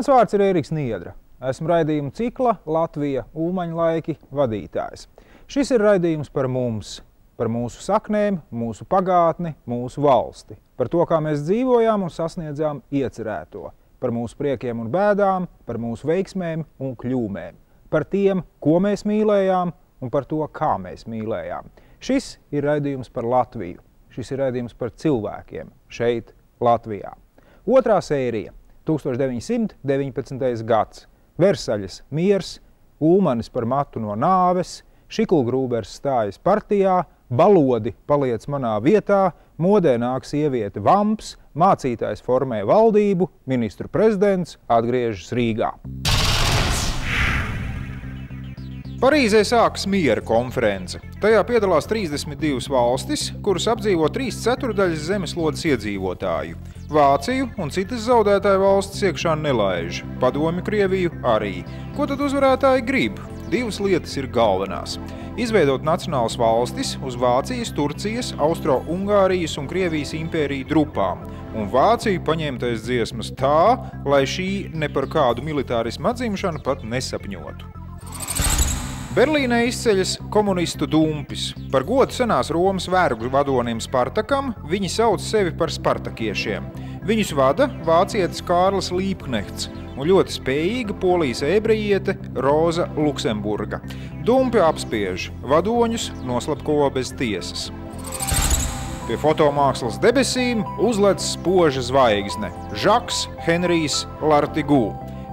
Mans vārds ir Ēriks Niedra. Esmu raidījuma cikla Latvija Ulmaņa laiki vadītājs. Šis ir raidījums par mums, par mūsu saknēm, mūsu pagātni, mūsu valsti, par to, kā mēs dzīvojām un sasniedzām iecerēto, par mūsu priekiem un bēdām, par mūsu veiksmēm un kļūmēm, par tiem, ko mēs mīlējām un par to, kā mēs mīlējām. Šis ir raidījums par Latviju. Šis ir raidījums par cilvēkiem šeit, Latvijā. Otrā sērija – 1919. gads. Versaļas miers, Ulmanis par matu no nāves, Šikulgrūbers stājas partijā, balodi paliec manā vietā, modē nāk sieviete Vamps, mācītājs formē valdību, ministru prezidents atgriežas Rīgā. Parīzē sākas miera konference. Tajā piedalās 32 valstis, kuras apdzīvo 3/4 zemeslodes iedzīvotāju. Vāciju un citas zaudētāju valstis iekšā nelaiž, Padomju Krieviju arī. Ko tad uzvarētāji grib? Divas lietas ir galvenās. Izveidot nacionālas valstis uz Vācijas, Turcijas, Austro-Ungārijas un Krievijas impēriju drupām. Un Vāciju paņemtais dziesmas tā, lai šī ne par kādu militārismu atzimšanu pat nesapņotu. Berlīnē izceļas komunistu dumpis. Par godu senās Romas vergu vadonim Spartakam viņi sauc sevi par spartakiešiem. Viņus vada vācietis Kārlis Līpknechts un ļoti spējīga polijas ebrejiete Roza Luksemburga. Dumpi apspiež, vadoņus noslapko bez tiesas. Pie fotomākslas debesīm uzlec spoža zvaigzne – Žaks Henrijs Lartigū.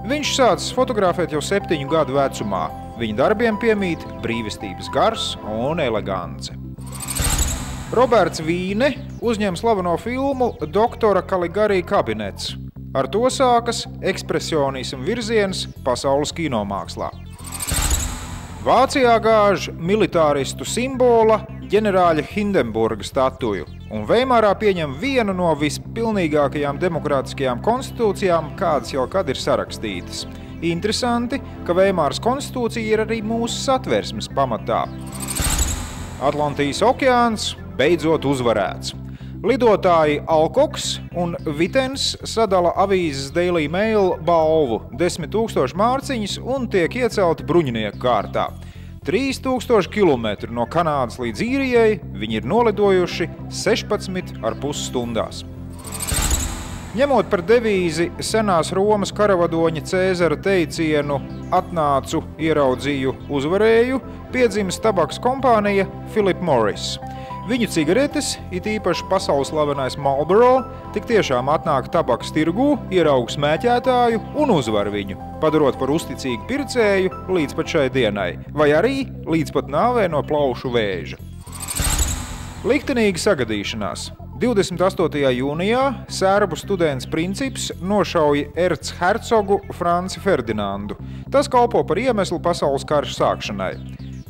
Viņš sācis fotografēt jau 7 gadu vecumā. Viņa darbiem piemīt brīvestības gars un elegance. Roberts Vīne uzņem slaveno filmu Doktora Kaligari kabinets. Ar to sākas ekspresionisma virziens pasaules kinomākslā. Vācijā gāž militāristu simbola ģenerāļa Hindenburga statuju, un Veimārā pieņem vienu no vispilnīgākajām demokrātiskajām konstitūcijām, kādas jau kad ir sarakstītas. Interesanti, ka Veimāras konstitūcija ir arī mūsu satversmes pamatā. Atlantijas okeāns beidzot uzvarēts. Lidotāji Alkoks un Vitens sadala avīzes Daily Mail balvu 10 000 mārciņas un tiek iecelti bruņinieku kārtā. 3000 km no Kanādas līdz Īrijai viņi ir nolidojuši 16,5 stundās. Ņemot par devīzi senās Romas karavadoņa Cēzara teicienu atnācu, ieraudzīju, uzvarēju, piedzimis tabaks kompānija Philip Morris. Viņu cigaretes, it īpaši pasaules slavenais Marlboro, tik tiešām atnāk tabaks tirgū, ieraug smēķētāju un uzvar viņu, padarot par uzticīgu pircēju līdz pat šai dienai, vai arī līdz pat nāvē no plaušu vēža. Liktenīga sagadīšanās. 28. jūnijā sērbu students Princips nošauja erchercogu Franci Ferdinandu. Tas kalpo par iemeslu pasaules karš sākšanai.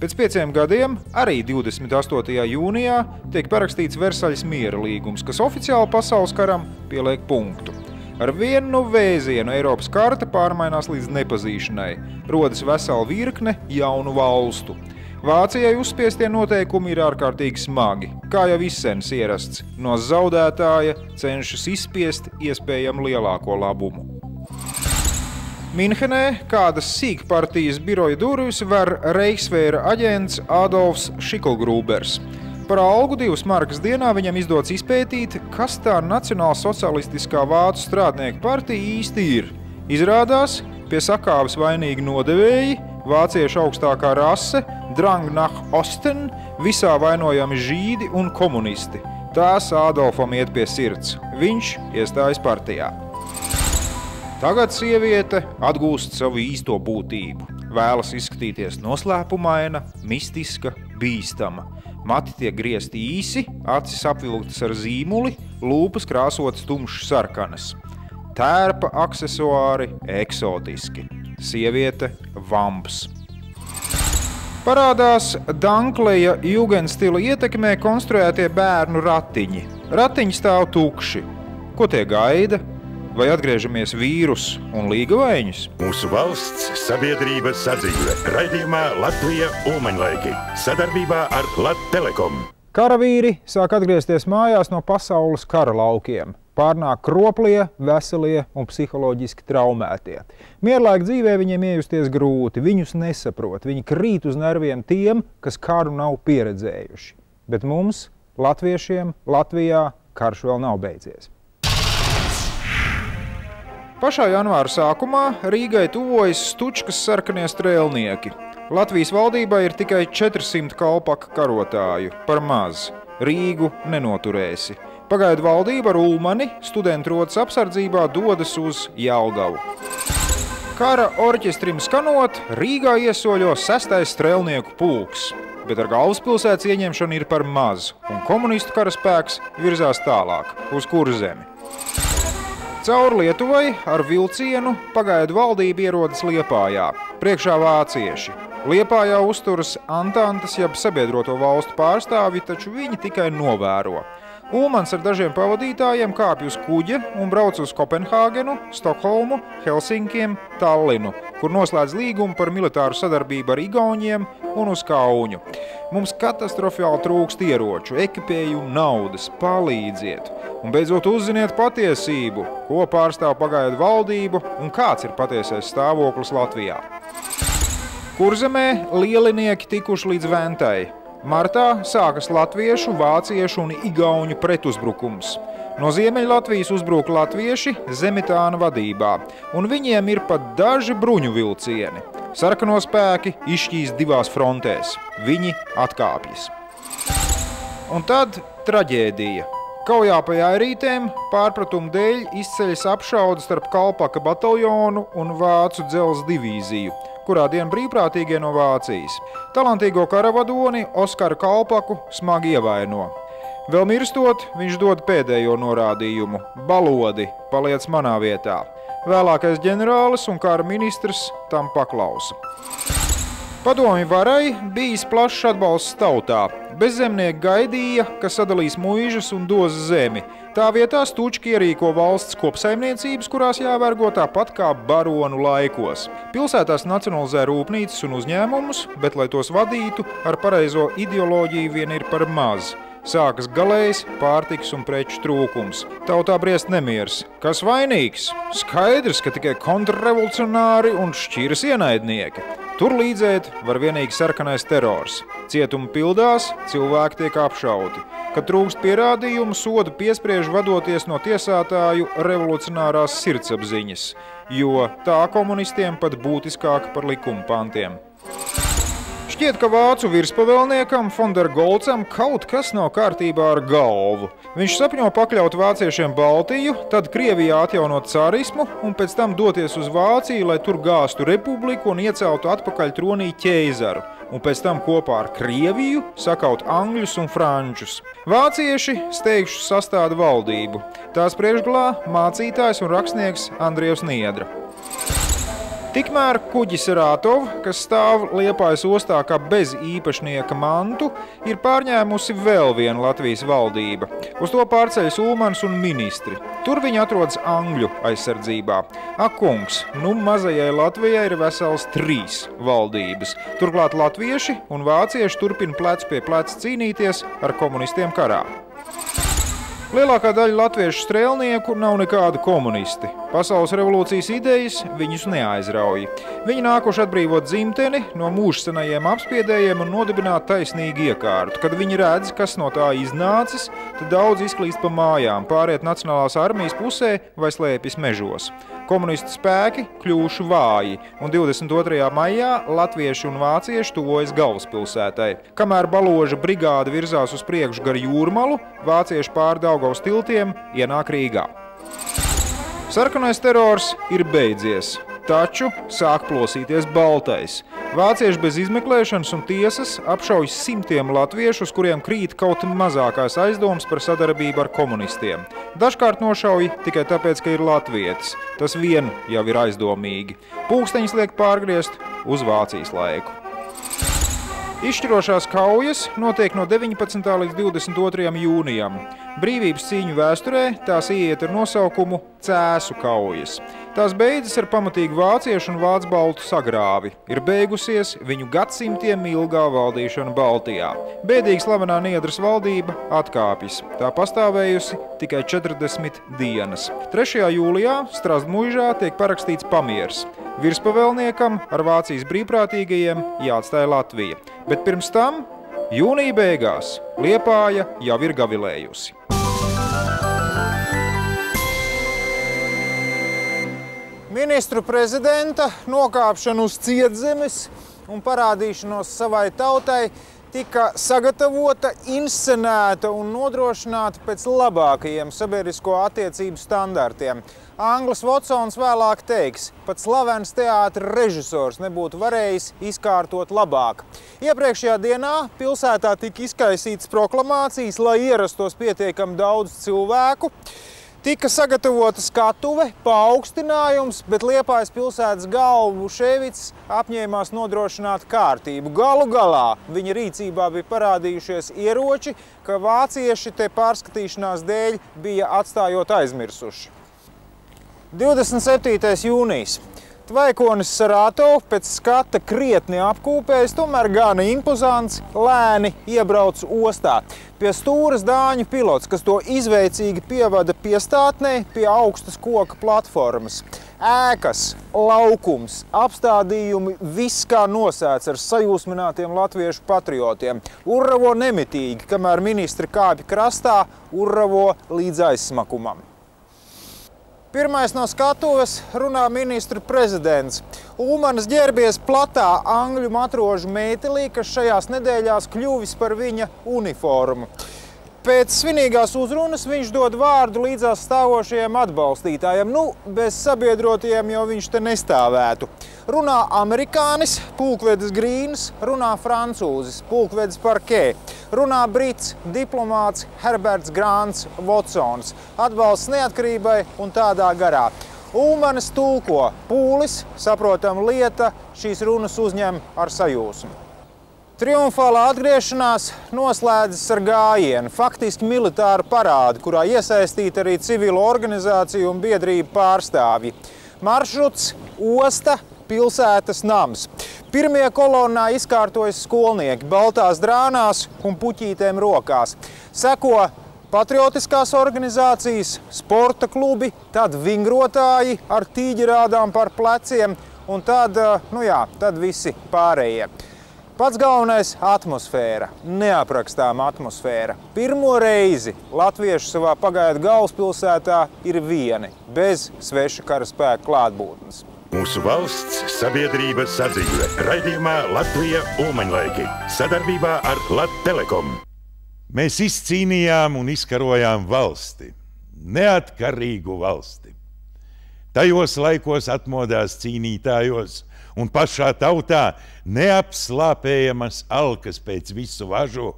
Pēc 5 gadiem, arī 28. jūnijā, tiek parakstīts Versaļas miera līgums, kas oficiāli pasaules karam pieliek punktu. Ar vienu vēzienu Eiropas karta pārmainās līdz nepazīšanai. Rodas vesela virkne jaunu valstu. Vācijai uzspiestie noteikumi ir ārkārtīgi smagi, kā jau izsens ierasts. No zaudētāja cenšas izspiest iespējami lielāko labumu. Minhenē kādas sīkpartijas biroja durvis ver Reichsvēra aģents Adolfs Šikulgrūbers. Par algu 2 markas dienā viņam izdodas izpētīt, kas tā nacionālsocialistiskā vācu strādnieku partija īsti ir. Izrādās, pie sakāves vainīgi nodevēji, vāciešu augstākā rase, Drang nach Osten, visā vainojami žīdi un komunisti. Tās Ādolfam iet pie sirds. Viņš iestājas partijā. Tagad sieviete atgūst savu īsto būtību. Vēlas izskatīties noslēpumaina, mistiska, bīstama. Mati tiek griezti īsi, acis apvilktas ar zīmuli, lūpas krāsotas tumšs sarkanas. Tērpa aksesuāri eksotiski. Sieviete Vamps. Parādās Dankleja jugendstila ietekmē konstruētie bērnu ratiņi. Ratiņi stāv tukši. Ko tie gaida? Vai atgriežamies vīrus un līgavaiņus? Mūsu valsts sabiedrība sadzīve. Raidījumā Latvija Ulmaņa laiki. Sadarbībā ar Latvtelekom. Karavīri sāk atgriezties mājās no pasaules kara laukiem. Pārnāk kroplie, veselie un psiholoģiski traumētie. Mierlaika dzīvē viņiem iejusties grūti, viņus nesaprot, viņi krīt uz nerviem tiem, kas karu nav pieredzējuši. Bet mums, latviešiem, Latvijā karš vēl nav beidzies. Pašā janvāra sākumā Rīgai tuvojas Stučkas sarkanie strēlnieki. Latvijas valdībā ir tikai 400 kalpaka karotāju, par maz. Rīgu nenoturēsi. Pagaidu valdība ar Ulmani studentu rotas apsardzībā dodas uz Jelgavu. Kara orķestrim skanot, Rīgā iesoļo 6. strēlnieku pulks, bet ar galvaspilsētas ieņemšanu ir par maz, un komunistu karaspēks virzās tālāk, uz Kurzemi. Cauri Lietuvai ar vilcienu pagaidu valdība ierodas Liepājā, priekšā vācieši. Liepājā uzturas Antantes jeb sabiedroto valstu pārstāvji, taču viņi tikai novēro. Ulmans ar dažiem pavadītājiem kāpj uz kuģa un brauc uz Kopenhāgenu, Stokholmu, Helsinkiem, Tallinu, kur noslēdz līgumu par militāru sadarbību ar Igauniem un uz Kauņu. Mums katastrofāli trūkst ieroču, ekipējumu, naudas, palīdziet. Un beidzot uzziniet patiesību, ko pārstāv pagaidu valdību un kāds ir patiesais stāvoklis Latvijā. Kurzemē lielinieki tikuši līdz Ventai. Martā sākas latviešu, vāciešu un igauņu pretuzbrukums. No Ziemeļlatvijas uzbruka latvieši Zemitāna vadībā, un viņiem ir pat daži bruņu vilcieni. Sarkano spēki izšķīs divās frontēs. Viņi atkāpjas. Un tad traģēdija. Kaujā pa Jairītēm pārpratumu dēļ izceļas apšaude starp Kalpaka bataljonu un Vācu dzelzs divīziju, kurā dien brīvprātīgie no Vācijas. Talantīgo karavadoni Oskaru Kalpaku smagi ievaino. Vēl mirstot, viņš dod pēdējo norādījumu – balodi, paliec manā vietā. Vēlākais ģenerālis un kara ministrs tam paklausa. Padomju varai bijis plašs atbalsts tautā. Bezzemnieki gaidīja, ka sadalīs muižas un dos zemi. Tā vietā Stučki ierīko valsts kopsaimniecības, kurās jāvergo tāpat kā baronu laikos. Pilsētās nacionalizē rūpnīcas un uzņēmumus, bet, lai tos vadītu, ar pareizo ideoloģiju vien ir par maz. Sākas galējs, pārtiks un preču trūkums. Tautā briest nemiers. Kas vainīgs? Skaidrs, ka tikai kontrrevolucionāri un šķiras ienaidnieki. Tur līdzēt var vienīgi sarkanais terors. Cietumi pildās, cilvēki tiek apšauti. Kad trūkst pierādījumu, sodu piespriež vadoties no tiesātāju revolucionārās sirdsapziņas, jo tā komunistiem pat būtiskāka par likuma pantiem. Šķiet, ka vācu virspavēlniekam von der Goltzam kaut kas nav kārtībā ar galvu. Viņš sapņo pakļaut vāciešiem Baltiju, tad Krievijā atjaunot carismu un pēc tam doties uz Vāciju, lai tur gāstu republiku un ieceltu atpakaļ tronī ķeizaru, un pēc tam kopā ar Krieviju sakaut angļus un frančus. Vācieši steigšu sastāda valdību. Tās priekšgalā mācītājs un rakstnieks Andrievs Niedra. Tikmēr kuģis Rātov, kas stāv Liepājas ostā kā bez īpašnieka mantu, ir pārņēmusi vēl viena Latvijas valdība. Uz to pārceļas Ulmans un ministri. Tur viņi atrodas Angļu aizsardzībā. Ak, kungs, nu mazajai Latvijai ir vesels 3 valdības. Turklāt latvieši un vācieši turpina plec pie pleca cīnīties ar komunistiem karā. Lielākā daļa latviešu strēlnieku nav nekādi komunisti. Pasaules revolūcijas idejas viņus neaizrauj. Viņi nākuši atbrīvot dzimteni no mūžsenajiem apspiedējiem un nodibināt taisnīgu iekārtu. Kad viņi redz, kas no tā iznācis, tad daudz izklīst pa mājām, pāriet Nacionālās armijas pusē vai slēpjas mežos. Komunistu spēki kļūši vāji, un 22. maijā latvieši un vācieši tuvojas galvaspilsētai. Kamēr Baloža brigāde virzās uz priekšu gar Jūrmalu, vācieši pār Daugavas tiltiem ienāk Rīgā. Sarkanais terors ir beidzies, taču sāk plosīties baltais. Vācieši bez izmeklēšanas un tiesas apšauj simtiem latviešu, uz kuriem krīt kaut mazākās aizdomas par sadarbību ar komunistiem. Dažkārt nošauj tikai tāpēc, ka ir latvietis. Tas vien jau ir aizdomīgi. Pulksteņus liek pārgriezt uz Vācijas laiku. Izšķirošās kaujas notiek no 19. līdz 22. jūnijam. Brīvības cīņu vēsturē tās ieiet ar nosaukumu Cēsu kaujas. Tās beidzas ar pamatīgu vāciešu un vācu baltu sagrāvi. Ir beigusies viņu gadsimtiem ilgā valdīšana Baltijā. Bēdīgi slavenā Niedras valdība atkāpjas. Tā pastāvējusi tikai 40 dienas. 3. jūlijā Strasdmuižā tiek parakstīts pamiers. Virspavēlniekam ar Vācijas brīvprātīgajiem jāatstāja Latvija. Bet pirms tam, jūnija beigās, Liepāja jau ir gavilējusi. Ministru prezidenta nokāpšana uz cietzemes un parādīšanos savai tautai tika sagatavota, inscenēta un nodrošināta pēc labākajiem sabiedrisko attiecību standartiem. Anglis Votsons vēlāk teiks, pat slavens teātra režisors nebūtu varējis izkārtot labāk. Iepriekšējā dienā pilsētā tika izkaisītas proklamācijas, lai ierastos pietiekami daudz cilvēku. Tika sagatavota skatuve, paaugstinājums, bet Liepājas pilsētas galva Vuševics apņēmās nodrošināt kārtību. Galu galā viņa rīcībā bija parādījušies ieroči, ka vācieši te pārskatīšanās dēļ bija atstājot aizmirsuši. 27. jūnijas. Tvaikonis Sarāto pēc skata krietni apkūpējis, tomēr gana impozants, lēni iebrauc ostā. Pie stūras dāņu pilots, kas to izveicīgi pievada piestātnē pie augstas koka platformas. Ēkas, laukums, apstādījumi, viss kā nosēts ar sajūsminātiem latviešu patriotiem. Urravo nemitīgi, kamēr ministri kāpj krastā, urravo līdz aizsmakumam. Pirmais no skatuves runā ministru prezidents. Ulmanis ģērbies platā angļu matrožu mētelī, kas šajās nedēļās kļuvis par viņa uniformu. Pēc svinīgās uzrunas viņš dod vārdu līdzās stāvošajiem atbalstītājiem. Bez sabiedrotajiem jau viņš te nestāvētu. Runā amerikānis, pulkvedis Grīns, runā francūzis, pulkvedis Parkē. Runā brits, diplomāts Herberts Grants Votsons. Atbalsts neatkarībai un tādā garā. Ulmanis tulko. Pūlis, saprotam lieta, šīs runas uzņem ar sajūsmu. Triumfālā atgriešanās noslēdzas ar gājienu, faktiski militāru parādu, kurā iesaistīta arī civilo organizāciju un biedrību pārstāvji. Maršruts, osta, pilsētas nams. Pirmie kolonnā izkārtojas skolnieki, baltās drānās un puķītēm rokās. Seko patriotiskās organizācijas, sporta klubi, tad vingrotāji ar tīģerādām par pleciem un tad visi pārējie. Pats galvenais – atmosfēra, neaprakstāma atmosfēra. Pirmo reizi latvieši savā pagaidu galvaspilsētā ir vieni, bez sveša karaspēka klātbūtnes. Mūsu valsts sabiedrības sadzīve. Raidījumā Latvija Ulmaņlaiki. Sadarbībā ar Lattelekom. Mēs izcīnījām un izkarojām valsti. Neatkarīgu valsti. Tajos laikos atmodās cīnītājos un pašā tautā neapslāpējamas alkas pēc visu važu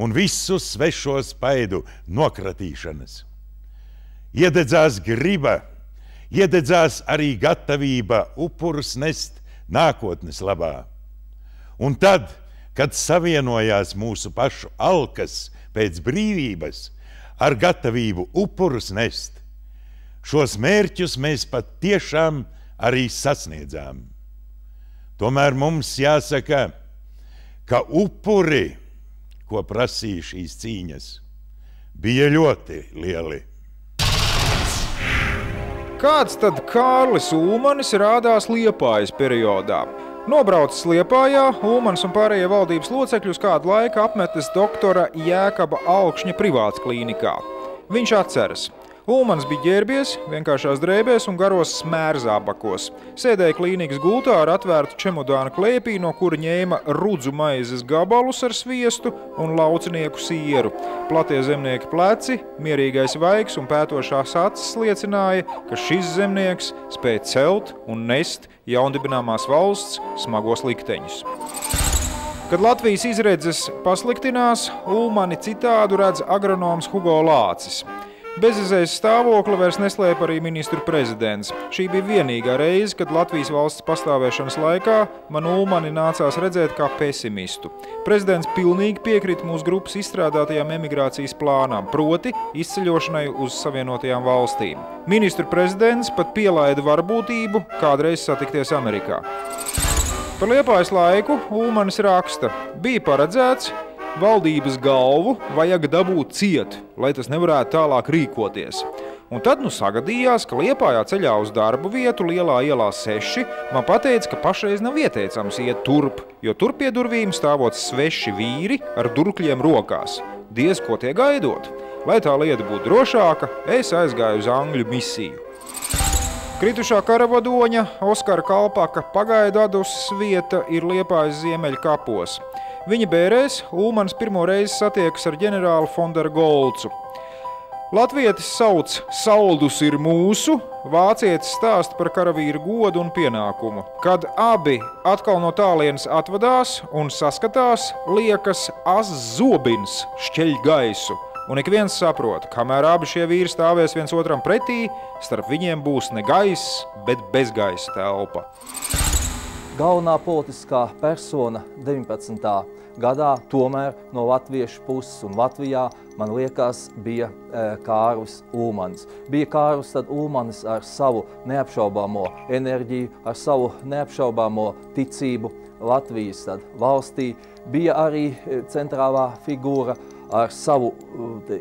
un visu svešo spaidu nokratīšanas. Iededzās griba, iededzās arī gatavība upurus nest nākotnes labā. Un tad, kad savienojās mūsu pašu alkas pēc brīvības ar gatavību upurus nest, šos mērķus mēs pat tiešām arī sasniedzām. Tomēr mums jāsaka, ka upuri, ko prasīja šīs cīņas, bija ļoti lieli. Kāds tad Kārlis Ulmanis rādās Liepājas periodā? Nobraucis Liepājā, Ulmanis un pārējie valdības locekļus kādu laiku apmetas doktora Jēkaba Alkšņa privāts klīnikā. Viņš atceras. Ulmanis bija ģērbies, vienkāršās drēbēs un garos smērzābakos. Sēdēja klīnikas gultā ar atvērtu čemodāna klēpī, no kura ņēma rudzu maizes gabalus ar sviestu un laucinieku sieru. Platie zemnieki pleci, mierīgais vaigs un pētošās acis liecināja, ka šis zemnieks spēja celt un nest jaundibināmās valsts smagos likteņus. Kad Latvijas izredzes pasliktinās, Ulmani citādu redz agronoms Hugo Lācis. Bezizējas stāvokli vairs neslēpa arī ministru prezidents. Šī bija vienīgā reize, kad Latvijas valsts pastāvēšanas laikā man Ulmani nācās redzēt kā pesimistu. Prezidents pilnīgi piekrita mūsu grupas izstrādātajām emigrācijas plānām, proti izceļošanai uz Savienotajām valstīm. Ministru prezidents pat pielaida varbūtību kādreiz satikties Amerikā. Par Liepājas laiku Ulmanis raksta: bija paredzēts, valdības galvu vajag dabūt ciet, lai tas nevarētu tālāk rīkoties. Un tad sagadījās, ka Liepājā ceļā uz darbu vietu Lielā ielā 6 man pateica, ka pašreiz nav ieteicams iet turp, jo tur pie durvīm stāvot sveši vīri ar durkļiem rokās. Diez ko tie gaidot. Lai tā lieta būtu drošāka, es aizgāju uz Angļu misiju. Kritušā karavadoņa Oskara Kalpaka pagaidu aduses vieta ir Liepājas ziemeļu kapos. Viņa bērēs Ulmanis pirmo reizi satiekas ar ģenerāli Fonderu Golcu. Latvietis sauc "Saldus ir mūsu", vācietis stāsta par karavīru godu un pienākumu. Kad abi atkal no tālienes atvadās un saskatās, liekas, zobins šķeļ gaisu. Un ik viens saprot, kamēr abi šie vīri stāvēs viens otram pretī, starp viņiem būs ne gaiss, bet bezgaisa telpa. Galvenā politiskā persona 19. gadā tomēr no latviešu puses un Latvijā, man liekas, bija Kārlis Ulmanis. Bija Kārlis Ulmanis ar savu neapšaubāmo enerģiju, ar savu neapšaubāmo ticību Latvijas valstī. Bija arī centrālā figūra ar savu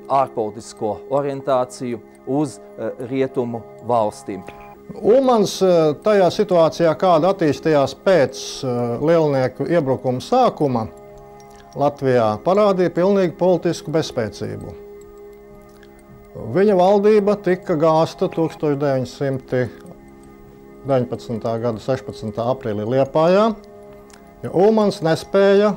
ārpolitisko orientāciju uz rietumu valstīm. Ulmans tajā situācijā, kāda attīstījās pēc lielnieku iebrukuma sākuma Latvijā, parādīja pilnīgi politisku bezspēcību. Viņa valdība tika gāsta 1919. gada 16. aprīlī Liepājā, jo Ulmans nespēja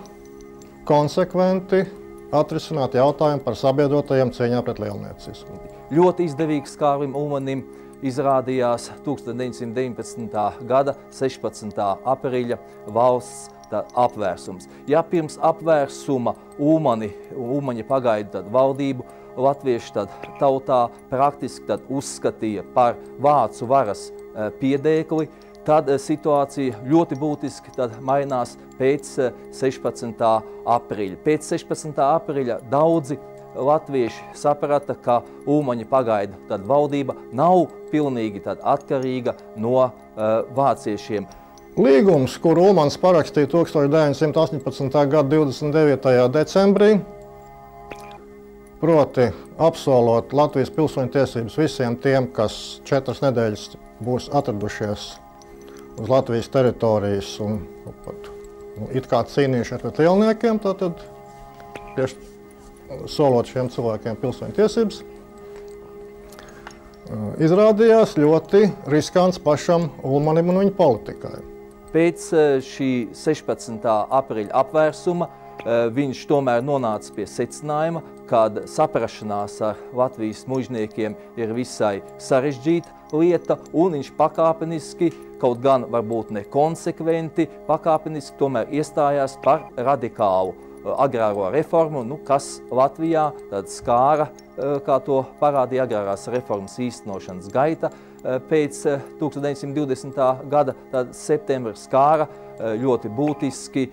konsekventi atrisināt jautājumu par sabiedrotajiem cīņā pret lielniecismu. Ļoti izdevīgs Kārlim Ulmanim izrādījās 1919. gada 16. aprīļa valsts apvērsums. Ja pirms apvērsuma Ulmaņa pagaidu valdību latvieši tautā praktiski uzskatīja par vācu varas piedēkli, tad situācija ļoti būtiski mainās pēc 16. aprīļa. Pēc 16. aprīļa daudzi latvieši saprata, ka Ulmaņa pagaidu valdība nav pilnīgi atkarīga no vāciešiem. Līgums, kuru Ulmans parakstīja 1918. gada 29. decembrī, proti apsolot Latvijas pilsoņu tiesības visiem tiem, kas 4 nedēļas būs atradušies uz Latvijas teritorijas un it kā cīnījušies pret lielniekiem, tātad solot šiem cilvēkiem pilsoņu tiesības, izrādījās ļoti riskants pašam Ulmanim un viņa politikai. Pēc šī 16. aprīļa apvērsuma viņš tomēr nonāca pie secinājuma, kad saprašanās ar Latvijas mužniekiem ir visai sarežģīta lieta, un viņš pakāpeniski, kaut gan varbūt nekonsekventi, pakāpeniski tomēr iestājās par radikālu agrāro reformu, kas Latvijā skāra, kā to parādīja agrārās reformas īstenošanas gaita, pēc 1920. gada septembra skāra ļoti būtiski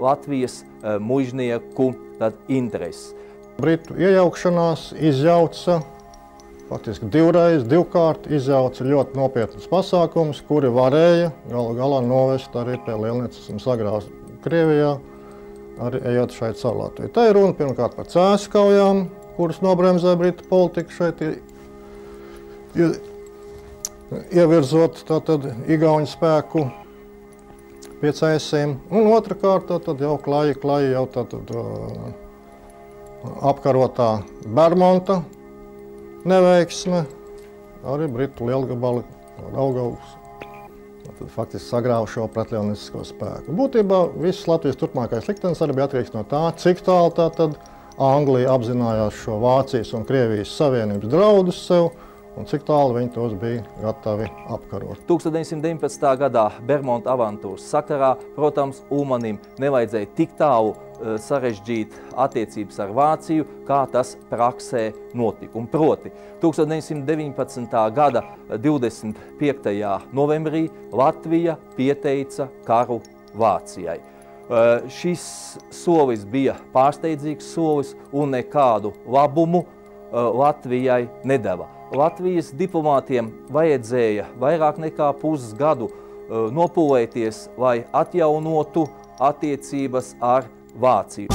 Latvijas mužnieku intereses. Britu iejaukšanās izjauca, faktiski divkārt izjauca ļoti nopietnas pasākumus, kuri varēja galu galā novest arī pie lielniecisma sagrāvs Krievijā, arī ejot šeit caur Latviju. Tā ir runa pirmkārt par cēsu kaujām, kuras nobremzē Britu politiku šeit ievirzot igauņu spēku pie cēsīm. Un otrkārt jau klaji jau apkarotā Bermonta neveiksme, arī Britu lielgabali Daugavas faktiski sagrāva šo pretlielniecisko spēku. Būtībā viss Latvijas turpmākais liktenis arī bija atkarīgs no tā, cik tālu Anglija apzinājās šo Vācijas un Krievijas savienības draudus sev un cik tālu viņi tos bija gatavi apkarot. 1919. gadā Bermonta avantūras sakarā, protams, Ulmanim nevajadzēja tik tālu sarežģīt attiecības ar Vāciju, kā tas praksē notika. Un proti, 1919. gada 25. novembrī Latvija pieteica karu Vācijai. Šis solis bija pārsteidzīgs solis un nekādu labumu Latvijai nedeva. Latvijas diplomātiem vajadzēja vairāk nekā pusgadu nopūlēties, lai atjaunotu attiecības ar Vāciju.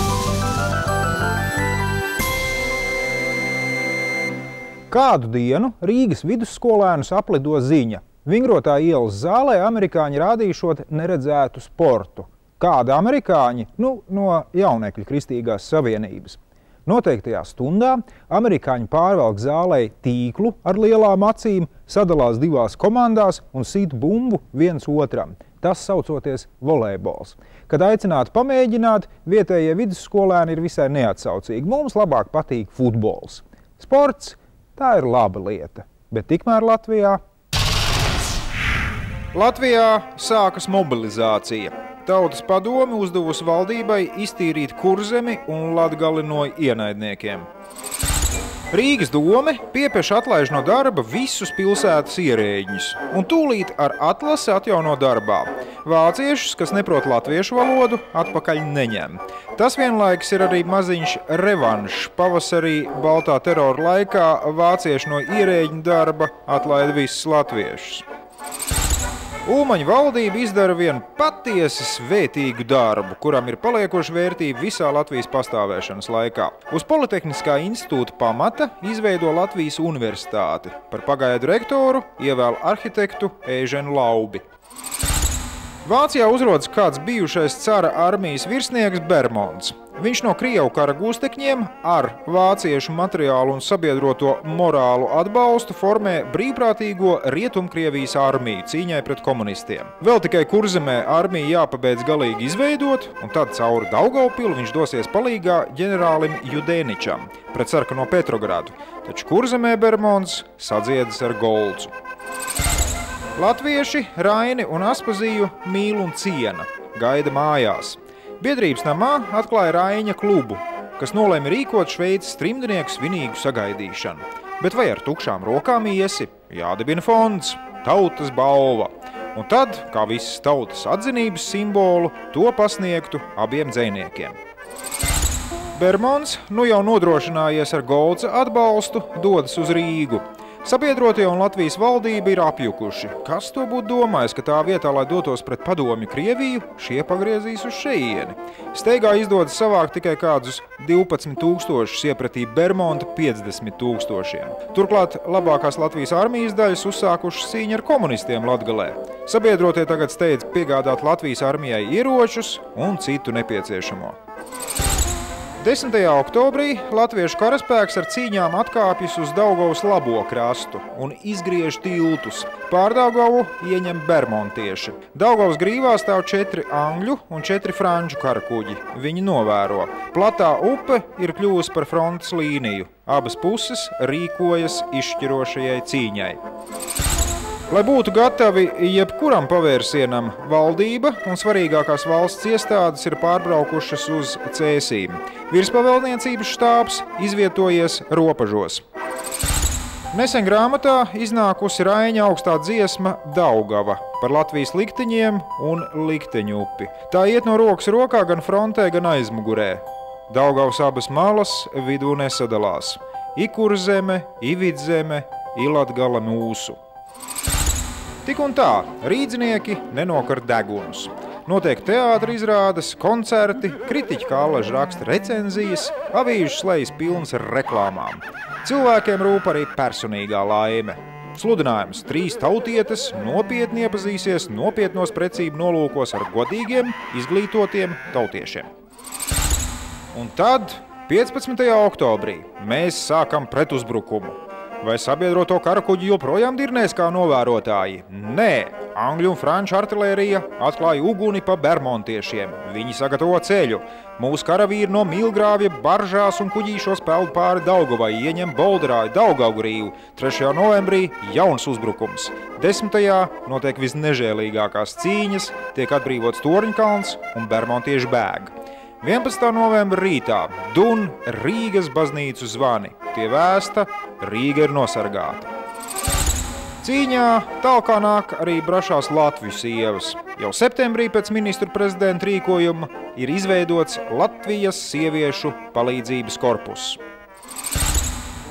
Kādu dienu Rīgas vidusskolēnus aplido ziņa. Vingrotā ielas zālē amerikāņi rādīšot neredzētu sportu. Kāda amerikāņi? No jaunekļu Kristīgās savienības. Noteiktajā stundā amerikāņi pārvelk zālē tīklu ar lielām acīm, sadalās divās komandās un sit bumbu viens otram. Tas saucoties volejbols. Kad aicināti pamēģināt, vietējie vidusskolēni ir visai neatsaucīgi. Mums labāk patīk futbols. Sports – tā ir laba lieta, bet tikmēr Latvijā sākas mobilizācija. Tautas padome uzdevusi valdībai iztīrīt Kurzemi un Latgali no ienaidniekiem. Rīgas dome piepieši atlaiž no darba visus pilsētas ierēģņus un tūlīt ar atlasi atjauno darbā. Vāciešus, kas neprot latviešu valodu, atpakaļ neņem. Tas vienlaikus ir arī maziņš revanšs. Pavasarī Baltā terora laikā vācieši no ierēģņu darba atlaida visus latviešus. Ulmaņu valdība izdara vienu patiesi svētīgu darbu, kuram ir paliekoša vērtība visā Latvijas pastāvēšanas laikā. Uz Politehniskā institūta pamata izveido Latvijas universitāti. Par pagaidu rektoru ievēl arhitektu Ēženu Laubi. Vācijā uzrodas kāds bijušais cara armijas virsnieks Bermonts. Viņš no Krievu kara gūstekņiem ar vāciešu materiālu un sabiedroto morālu atbalstu formē brīvprātīgo Rietumkrievijas armiju cīņai pret komunistiem. Vēl tikai Kurzemē armiju jāpabeidz galīgi izveidot, un tad cauri Daugavpilu viņš dosies palīgā ģenerālim Judēničam pret sarkano Petrogradu, taču Kurzemē Bermonts sadziedas ar Golcu. Latvieši Raini un Aspaziju mīl un ciena, gaida mājās. Biedrības namā atklāja Raiņa klubu, kas nolēma rīkot Šveices trimdnieku svinīgu sagaidīšanu. Bet vai ar tukšām rokām iesi? Jādibina fonds, tautas balva. Un tad, kā visas tautas atzinības simbolu, to pasniegtu abiem dzejniekiem. Bermonts, nu jau nodrošinājies ar Golca atbalstu, dodas uz Rīgu. Sabiedrotie un Latvijas valdība ir apjukuši. Kas to būtu domājis, ka tā vietā, lai dotos pret padomju Krieviju, šie pagriezīs uz šeieni? Steigā izdodas savākt tikai kādus 12 000, iepratī Bermonta 50 000. Turklāt labākās Latvijas armijas daļas uzsākušas cīņu ar komunistiem Latgalē. Sabiedrotie tagad steidz piegādāt Latvijas armijai ieročus un citu nepieciešamo. 10. oktobrī latviešu karaspēks ar cīņām atkāpjas uz Daugavas labo krastu un izgriež tiltus. Pār Daugavu ieņem bermontieši. Daugavas grīvā stāv 4 angļu un 4 franču karakuģi. Viņi novēro. Platā upe ir kļuvusi par frontes līniju. Abas puses rīkojas izšķirošajai cīņai. Lai būtu gatavi jebkuram pavērsienam, valdība un svarīgākās valsts iestādes ir pārbraukušas uz Cēsīm. Virspavēlniecības štābs izvietojies Ropažos. Nesen grāmatā iznākusi Raiņa augstā dziesma Daugava par Latvijas likteņiem un likteņu upi. Tā iet no rokas rokā gan frontē, gan aizmugurē. Daugavas abas malas vidū nesadalās. I Kurzeme, I Vidzeme, I Latgala mūsu. Tik un tā, rīdznieki nenokar degunus. Notiek teātra izrādes, koncerti, kritiķi kā allaž raksta recenzijas, avīžu slejas pilnas ar reklāmām. Cilvēkiem rūp arī personīgā laime. Sludinājums 3 tautietes nopietni iepazīsies nopietnos precību nolūkos ar godīgiem, izglītotiem tautiešiem. Un tad, 15. oktobrī, mēs sākam pretuzbrukumu. Vai sabiedroto karakuģi joprojām dirnēs kā novērotāji? Nē, angļu un franču artilērija atklāja uguni pa bermontiešiem. Viņi sagatavo ceļu. Mūsu karavīri no Milgrāvja baržās un kuģīšos peld pāri Daugavai, ieņem Bolderāju, Daugavgrīvu. 3. novembrī jauns uzbrukums. 10. notiek visnežēlīgākās cīņas, tiek atbrīvots Torņkalns un bermontieši bēg. 11. novembra rītā dun Rīgas baznīcu zvani. Tie vēsta, Rīga ir nosargāta. Cīņā talkā nāk arī brašās Latviju sievas. Jau septembrī pēc ministru prezidenta rīkojuma ir izveidots Latvijas sieviešu palīdzības korpus.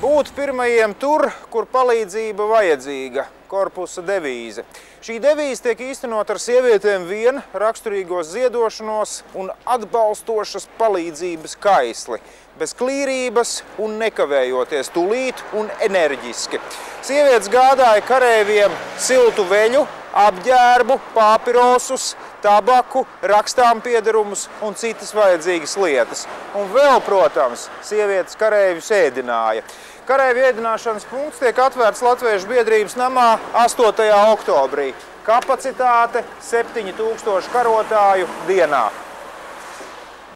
Būt pirmajiem tur, kur palīdzība vajadzīga. Korpusa devīze. Šī devīze tiek īstenot ar sievietēm vien raksturīgos ziedošanos un atbalstošas palīdzības kaisli. Bez klīrības un nekavējoties tūlīt un enerģiski. Sievietes gādāja kareiviem siltu veļu, apģērbu, papirosus, tabaku, rakstām piederumus un citas vajadzīgas lietas. Un vēl, protams, sievietes kareivjus ēdināja. Kareivju ēdināšanas punkts tiek atvērts Latviešu biedrības namā 8. oktobrī. Kapacitāte 7000 karotāju dienā.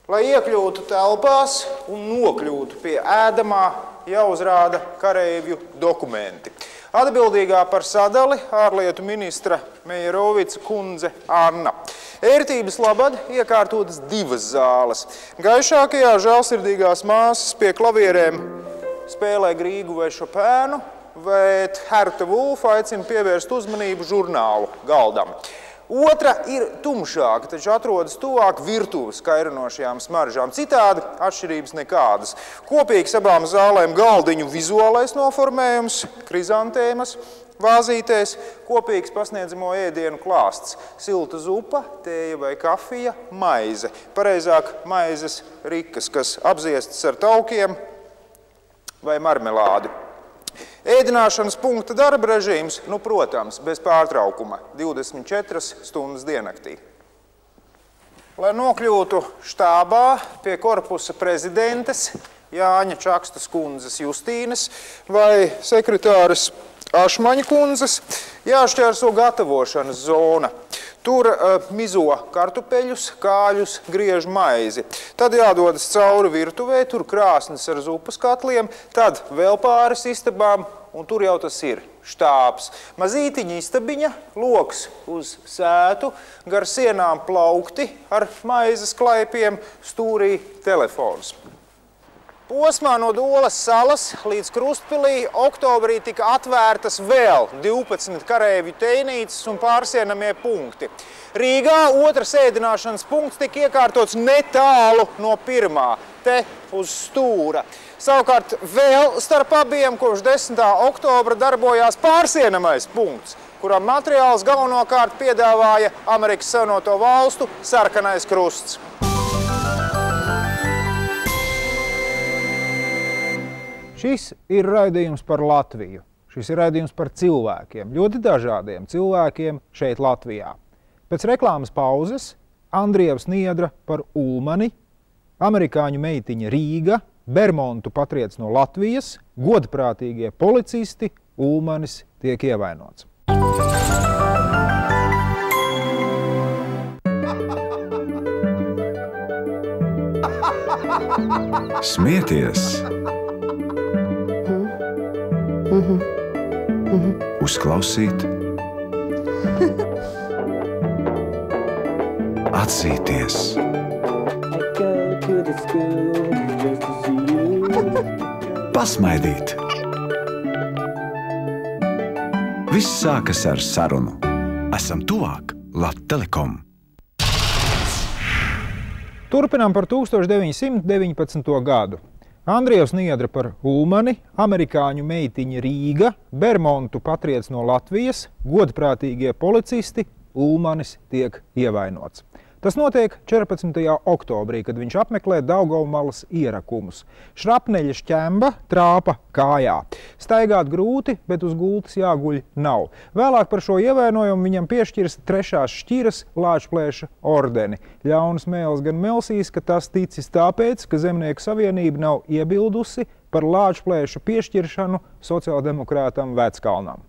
Lai iekļūtu telpās un nokļūtu pie ēdamā, jāuzrāda kareivju dokumenti. Atbildīgā par sadali ārlietu ministra Mejerovica kundze Anna. Ērtības labad iekārtotas 2 zāles. Gaišākajā žēlsirdīgās māsas pie klavierēm spēlē Grīgu vai Šopēnu, bet Herta Vulfa aicina pievērst uzmanību žurnālu galdam. Otra ir tumšāka, taču atrodas tuvāk virtuves kairinošajām smaržām. Citādi atšķirības nekādas. Kopīgs abām zālēm galdiņu vizuālais noformējums, krizantēmas, vāzītēs, kopīgs pasniedzamo ēdienu klāsts. Silta zupa, tēja vai kafija, maize. Pareizāk maizes rikas, kas apziestas ar taukiem vai marmelādi. Ēdināšanas punkta darba režīms, protams, bez pārtraukuma, 24 stundas diennaktī. Lai nokļūtu štābā pie korpusa prezidentes Jāņa Čakstas kundzes Justīnes vai sekretāres Ašmaņa kundzes, jāšķērso gatavošanas zona. Tur mizo kartupeļus, kāļus, griež maizi. Tad jādodas cauri virtuvē, tur krāsnes ar zupas katliem, tad vēl pāris istabām, un tur jau tas ir štābs. Mazītiņa istabiņa, loks uz sētu, gar sienām plaukti ar maizes klaipiem, stūrī telefons. Posmā no Dolas salas līdz Krustpilī oktobrī tika atvērtas vēl 12 kareivju teinītes un pārsienamie punkti. Rīgā otrs ēdināšanas punkts tika iekārtots netālu no pirmā, te uz stūra. Savukārt vēl starp abiem kopš 10. oktobra darbojās pārsienamais punkts, kuram materiāls galvenokārt piedāvāja Amerikas Savienoto Valstu sarkanais krusts. Šis ir raidījums par Latviju. Šis ir raidījums par cilvēkiem, ļoti dažādiem cilvēkiem šeit Latvijā. Pēc reklāmas pauzes Andrievs Niedra par Ulmani, amerikāņu meitiņa Rīga, Bermontu patriec no Latvijas, godprātīgie policisti, Ulmanis tiek ievainots. Smieties! Uzklausīt, atzīties, pasmaidīt. Viss sākas ar sarunu. Esam tuvāk Latelekom. Turpinām par 1919. gadu. Andrievs Niedra par Ulmani, amerikāņu meitiņa Rīga, Bermontu patriec no Latvijas, godprātīgie policisti, Ulmanis tiek ievainots. Tas notiek 14. oktobrī, kad viņš apmeklē Daugavmalas ierakumus. Šrapneļa šķemba trāpa kājā. Staigāt grūti, bet uz gultas jāguļ nav. Vēlāk par šo ievainojumu viņam piešķirs 3. šķiras Lāčplēša ordeni. Ļaunas mēls gan melsīs, ka tas ticis tāpēc, ka Zemnieku savienība nav iebildusi par Lāčplēša piešķiršanu sociāldemokrātam Veckalnam.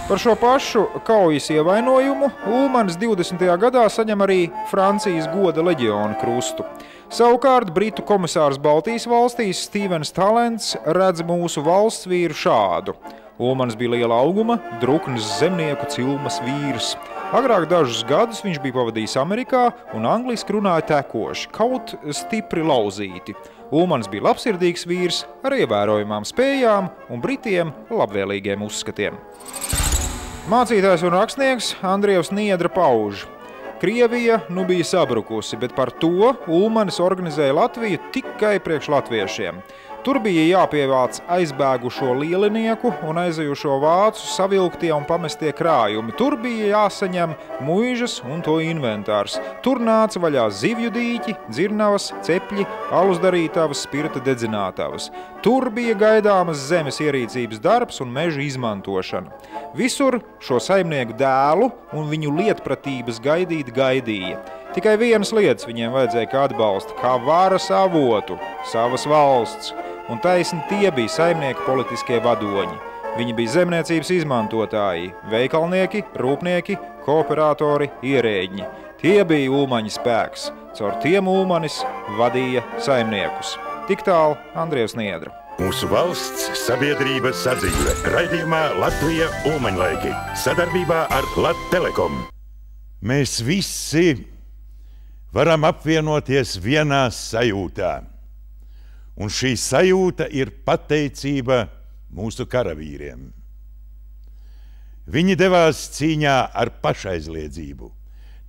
Par šo pašu kaujas ievainojumu Ulmanis 20. gadā saņem arī Francijas goda leģiona krustu. Savukārt britu komisārs Baltijas valstīs Stevens Talents redz mūsu valsts vīru šādu. Ulmanis bija liela auguma, druknes zemnieku cilmas vīrs. Agrāk dažus gadus viņš bija pavadījis Amerikā un angliski runāja tekoši, kaut stipri lauzīti. Ulmanis bija labsirdīgs vīrs ar ievērojamām spējām un Britiem labvēlīgiem uzskatiem. Mācītājs un rakstnieks Andrievs Niedra pauž. Krievija nu bija sabrukusi, bet par to Ulmanis organizēja Latviju tikai priekš latviešiem. Tur bija jāpievāc aizbēgušo lielinieku un aizejušo vācu savilktie un pamestie krājumi. Tur bija jāsaņem muižas un to inventārs. Tur nāca vaļā zivju dīķi, dzirnavas, cepļi, alus darītavas, spirta dedzinātavas. Tur bija gaidāmas zemes ierīcības darbs un meža izmantošana. Visur šo saimnieku dēlu un viņu lietpratības gaidīja. Tikai vienas lietas viņiem vajadzēja kā atbalsta, kā varas avotu, savas valsts. Un taisni tie bija saimnieku politiskie vadoņi. Viņi bija zemniecības izmantotāji, veikalnieki, rūpnieki, kooperatori, ierēģi. Tie bija Ulmaņa spēks. Caur tiem Ulmanis vadīja saimniekus. Tik tālu Andrievs Niedra. Mūsu valsts sabiedrība sadzīve. Raidījumā Latvija Ulmaņlaiki. Sadarbībā ar Lattelekom. Mēs visi varam apvienoties vienā sajūtā. Un šī sajūta ir pateicība mūsu karavīriem. Viņi devās cīņā ar pašaizliedzību,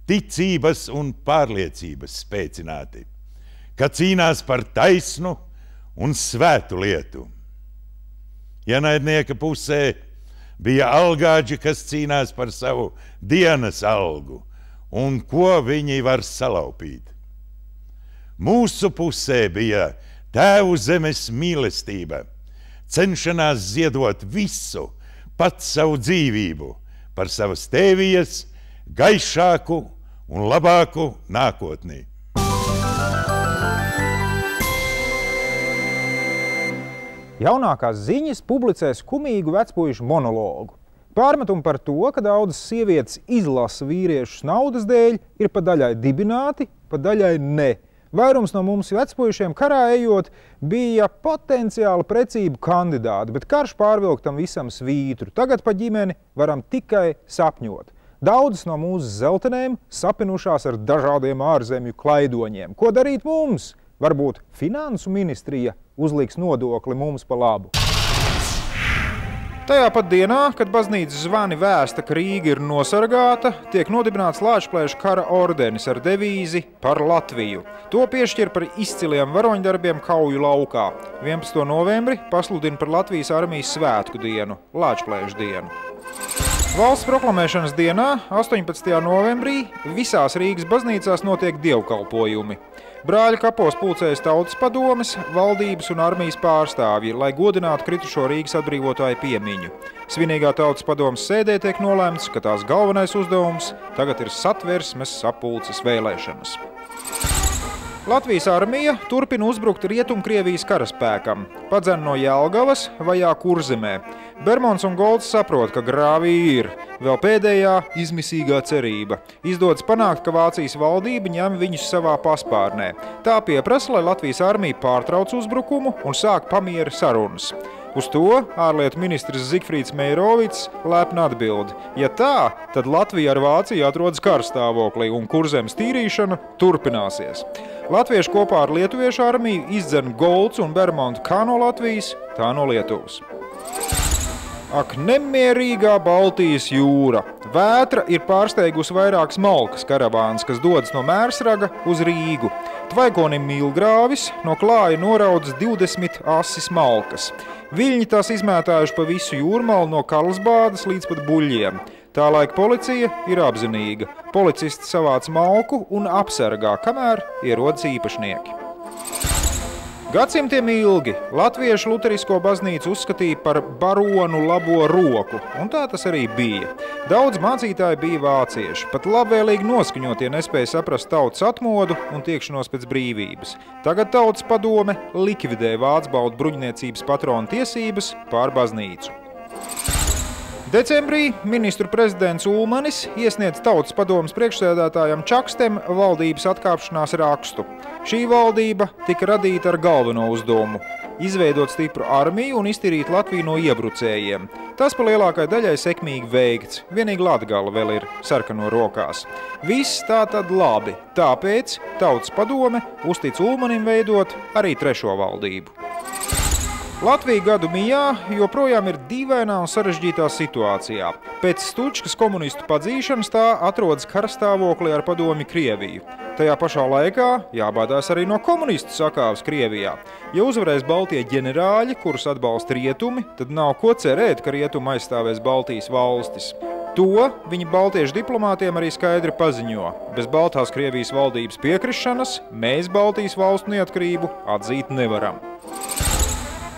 ticības un pārliecības spēcināti, ka cīnās par taisnu un svētu lietu. Ienaidnieka pusē bija algāģi, kas cīnās par savu dienas algu un ko viņi var salaupīt. Mūsu pusē bija Tēvu zemes mīlestība, cenšanās ziedot visu, pat savu dzīvību par savas tēvijas gaišāku un labāku nākotni. Jaunākās ziņas publicē skumīgu vecpuišu monologu. Pārmetumi par to, ka daudzas sievietes izlasa vīriešus naudas dēļ, ir pa daļai dibināti, pa daļai ne. Vairums no mums vecpuišiem karā ejot bija potenciāli precību kandidāti, bet karš pārvilk tam visam svītru. Tagad pa ģimeni varam tikai sapņot. Daudzas no mūsu zeltenēm sapinušās ar dažādiem ārzemju klaidoņiem. Ko darīt mums? Varbūt finansu ministrija uzliks nodokli mums pa labu. Tajā pat dienā, kad baznīcas zvani vēsta, ka Rīga ir nosargāta, tiek nodibināts Lāčplēša kara ordenis ar devīzi par Latviju. To piešķir par izciliem varoņdarbiem kauju laukā. 11. novembri pasludina par Latvijas armijas svētku dienu, Lāčplēša dienu. Valsts proklamēšanas dienā, 18. novembrī, visās Rīgas baznīcās notiek dievkalpojumi. Brāļu kapos pulcējas tautas padomes, valdības un armijas pārstāvji, lai godinātu kritušo Rīgas atbrīvotāju piemiņu. Svinīgā tautas padomes sēdē tiek nolēmts, ka tās galvenais uzdevums tagad ir satversmes sapulces vēlēšanas. Latvijas armija turpina uzbrukt Rietumkrievijas karaspēkam. Padzen no Jelgavas vajā Kurzemē. Bermons un Golds saprot, ka grāvī ir. Vēl pēdējā izmisīgā cerība. Izdodas panākt, ka Vācijas valdība ņem viņus savā paspārnē. Tā pieprasa, lai Latvijas armija pārtrauc uzbrukumu un sāk pamiera sarunas. Uz to ārlietu ministrs Zigfrīds Meirovics lepni atbild. Ja tā, tad Latvija ar Vāciju atrodas karstāvoklī un Kurzemes tīrīšana turpināsies. Latvieši kopā ar lietuviešu armiju izdzen Golds un Bermontu kā no Latvijas, tā no Lietuvas. Ak, nemierīgā Baltijas jūra! Vētra ir pārsteigusi vairākas malkas karavāns, kas dodas no Mērsraga uz Rīgu. Tvaikonim Mīlgrāvis no klāja noraudzes 20 asis malkas. Viļņi tās izmētājuši pa visu jūrmalu no Karlsbādas līdz pat Buļļiem. Tā laika policija ir apzinīga. Policisti savāc malku un apsargā, kamēr ierodas īpašnieki. Gadsimtiem ilgi Latviešu luterisko baznīcu uzskatīja par baronu labo roku, un tā tas arī bija. Daudz mācītāji bija vācieši, pat labvēlīgi noskaņotie nespēja saprast tautas atmodu un tiekšanos pēc brīvības. Tagad Tautas padome likvidē vācbaudu bruņniecības patronu tiesības pār baznīcu. Decembrī ministru prezidents Ulmanis iesniedz Tautas padomes priekšsēdētājam Čakstem valdības atkāpšanās rakstu. Šī valdība tika radīta ar galveno uzdevumu – izveidot stipru armiju un iztīrīt Latviju no iebrucējiem. Tas pa lielākai daļai sekmīgi veikts, vienīgi Latgala vēl ir sarkano rokās. Viss tā tad labi, tāpēc Tautas padome uztic Ulmanim veidot arī trešo valdību. Latvija gadu mijā joprojām ir dīvainā un sarežģītā situācijā. Pēc Stučkas komunistu padzīšanas tā atrodas karstāvoklī ar padomi Krieviju. Tajā pašā laikā jābādās arī no komunistu sakāves Krievijā. Ja uzvarēs Baltie ģenerāļi, kurus atbalsta rietumi, tad nav ko cerēt, ka rietumi aizstāvēs Baltijas valstis. To viņi baltiešu diplomātiem arī skaidri paziņo. Bez Baltās Krievijas valdības piekrišanas mēs Baltijas valstu neatkarību atzīt nevaram.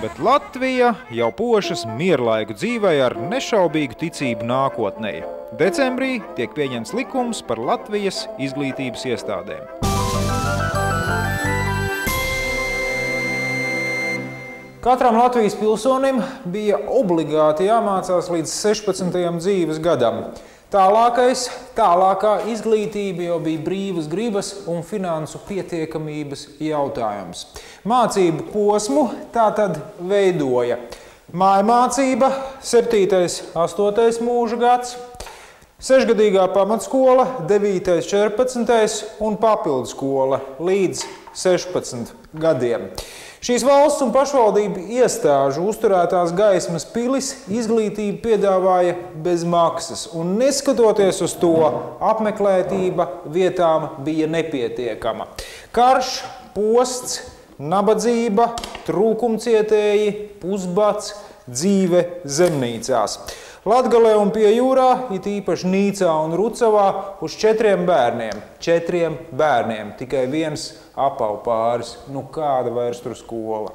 Bet Latvija jau pošas mierlaiku dzīvē ar nešaubīgu ticību nākotnē. Decembrī tiek pieņemts likums par Latvijas izglītības iestādēm. Katram Latvijas pilsonim bija obligāti jāmācās līdz 16. dzīves gadam. Tālākā izglītība jau bija brīvas gribas un finansu pietiekamības jautājums. Mācību posmu tā tad veidoja mājmācība, 7. 8. mūža gads, 6-gadīgā pamatskola, 9. 14. un papildskola līdz 16 gadiem. Šīs valsts un pašvaldību iestāžu uzturētās gaismas pilis izglītību piedāvāja bez maksas, un neskatoties uz to, apmeklētība vietām bija nepietiekama. Karš, posts, nabadzība, trūkumcietēji, pusbats, dzīve zemnīcās. Latgalē un pie jūrā, it īpaši Nīcā un Rucavā, uz 4 bērniem. 4 bērniem, tikai viens apavu pāris. Nu kāda vairs tur skola?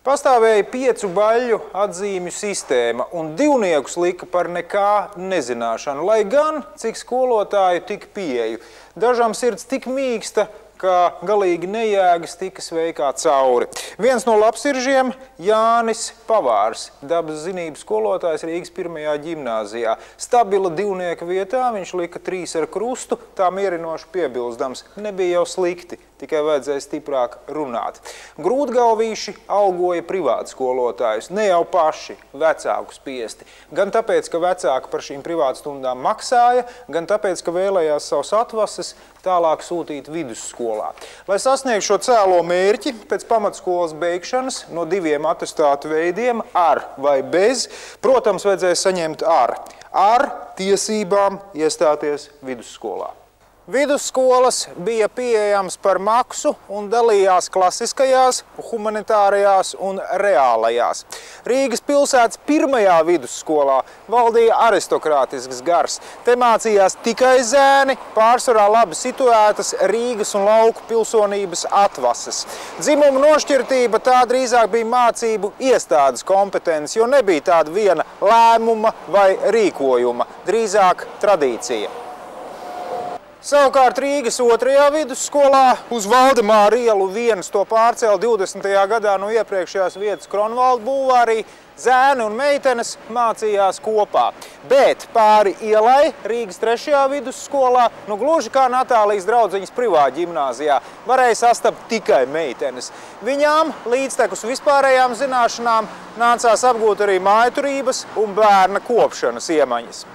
Pastāvēja 5 baļļu atzīmju sistēma, un divniekus lika par nekā nezināšanu, lai gan, cik skolotāju tik pieeju. Dažām sirds tik mīksta, ka galīgi nejēgas tika sveikā cauri. Viens no labsiržiem – Jānis Pavārs, dabas zinību skolotājs Rīgas 1. ģimnāzijā. Stabila divnieka vietā viņš lika 3 ar krustu, tā mierinoši piebilstams. Nebija jau slikti, tikai vajadzēja stiprāk runāt. Grūtgalvīši algoja privātu skolotājus, ne jau paši, vecāku spiesti. Gan tāpēc, ka vecāki par šīm privātu stundām maksāja, gan tāpēc, ka vēlējās savus atvases tālāk sūtīt vidusskolā. Lai sasniegtu šo cēlo mērķi, pēc pamatskolas beigšanas no 2 atestātu veidiem, ar vai bez, protams, vajadzēja saņemt ar tiesībām iestāties vidusskolā. Vidusskolas bija pieejams par maksu un dalījās klasiskajās, humanitārajās un reālajās. Rīgas pilsētas 1. vidusskolā valdīja aristokrātisks gars. Te mācījās tikai zēni, pārsvarā labi situētas Rīgas un lauku pilsonības atvases. Dzimumu nošķirtība tā drīzāk bija mācību iestādes kompetence, jo nebija tāda viena lēmuma vai rīkojuma, drīzāk tradīcija. Savukārt Rīgas 2. vidusskolā uz Valdemāra ielu 1 to pārcēla 20. gadā no iepriekšējās vietas Kronvalda bulvārī. Zēni un meitenes mācījās kopā, bet pāri ielai Rīgas 3. vidusskolā, nu gluži kā Natālijas draudzeņas privāta ģimnāzijā, varēja sastapt tikai meitenes. Viņām līdztekus vispārējām zināšanām nācās apgūt arī mājturības un bērna kopšanas iemaņas.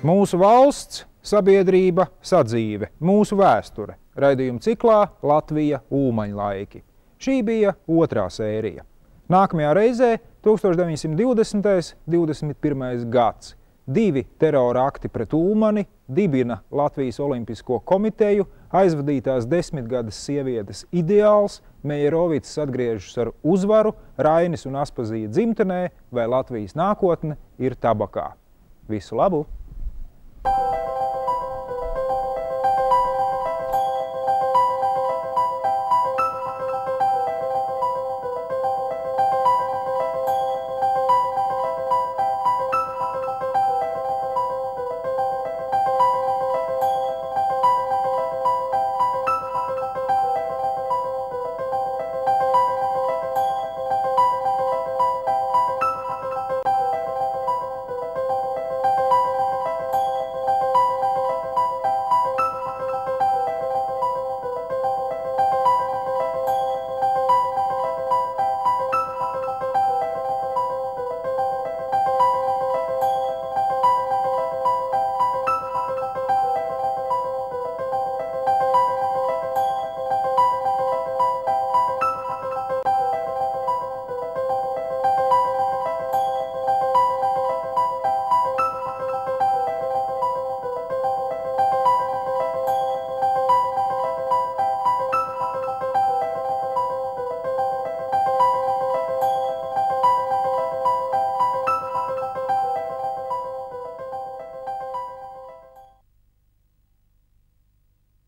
Mūsu valsts, sabiedrība, sadzīve, mūsu vēsture. Raidījuma ciklā Latvija Ulmaņlaiki. Šī bija 2. sērija. Nākamajā reizē 1920. 21. gads. 2 terora akti pret Ulmani, dibina Latvijas Olimpisko komiteju, aizvadītās 10-gadas sievietes ideāls, Mejerovics atgriežas ar uzvaru, Rainis un Aspazija dzimtenē vai Latvijas nākotne ir tabakā. Visu labu!